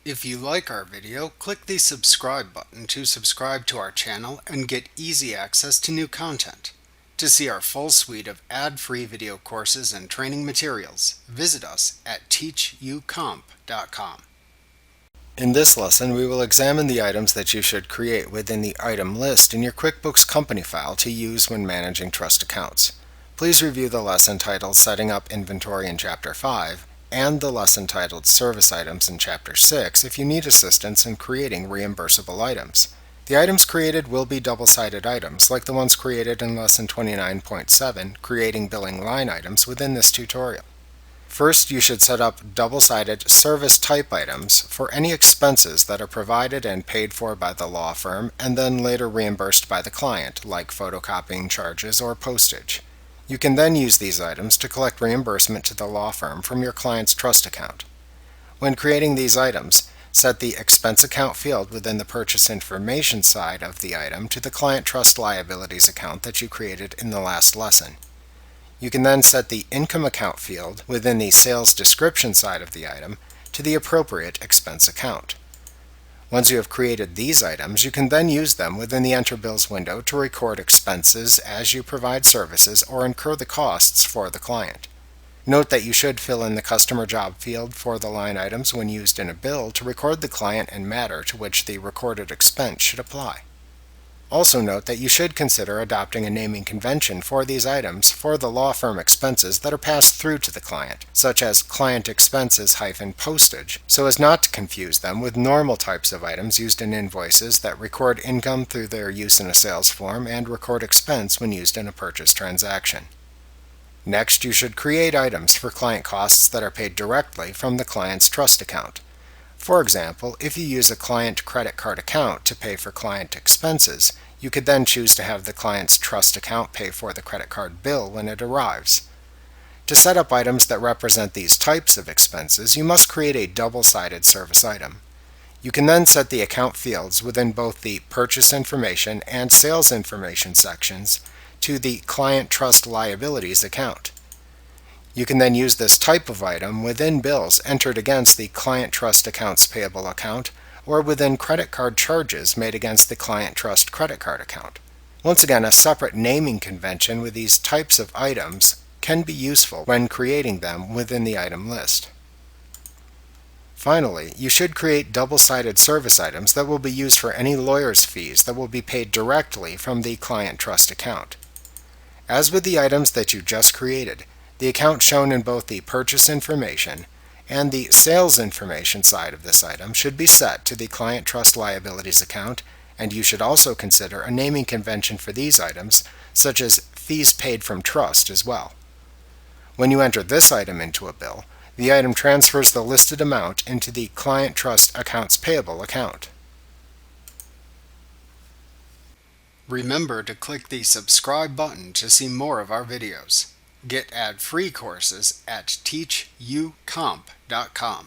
If you like our video, click the subscribe button to subscribe to our channel and get easy access to new content. To see our full suite of ad-free video courses and training materials, visit us at teachucomp.com. In this lesson, we will examine the items that you should create within the item list in your QuickBooks company file to use when managing trust accounts. Please review the lesson titled Setting Up Inventory in Chapter 5 and the lesson titled Service Items in Chapter 6 if you need assistance in creating reimbursable items. The items created will be double-sided items, like the ones created in Lesson 29.7, Creating Billing Line Items, within this tutorial. First, you should set up double-sided service type items for any expenses that are provided and paid for by the law firm and then later reimbursed by the client, like photocopying charges or postage. You can then use these items to collect reimbursement to the law firm from your client's trust account. When creating these items, set the expense account field within the purchase information side of the item to the client trust liabilities account that you created in the last lesson. You can then set the income account field within the sales description side of the item to the appropriate expense account. Once you have created these items, you can then use them within the Enter Bills window to record expenses as you provide services or incur the costs for the client. Note that you should fill in the customer job field for the line items when used in a bill to record the client and matter to which the recorded expense should apply. Also note that you should consider adopting a naming convention for these items for the law firm expenses that are passed through to the client, such as client expenses-postage, so as not to confuse them with normal types of items used in invoices that record income through their use in a sales form and record expense when used in a purchase transaction. Next, you should create items for client costs that are paid directly from the client's trust account. For example, if you use a client credit card account to pay for client expenses, you could then choose to have the client's trust account pay for the credit card bill when it arrives. To set up items that represent these types of expenses, you must create a double-sided service item. You can then set the account fields within both the purchase information and sales information sections to the client trust liabilities account. You can then use this type of item within bills entered against the client trust accounts payable account or within credit card charges made against the client trust credit card account. Once again, a separate naming convention with these types of items can be useful when creating them within the item list. Finally, you should create double-sided service items that will be used for any lawyer's fees that will be paid directly from the client trust account. As with the items that you just created, the account shown in both the purchase information and the sales information side of this item should be set to the client trust liabilities account, and you should also consider a naming convention for these items, such as fees paid from trust as well. When you enter this item into a bill, the item transfers the listed amount into the client trust accounts payable account. Remember to click the subscribe button to see more of our videos. Get ad-free courses at teachucomp.com.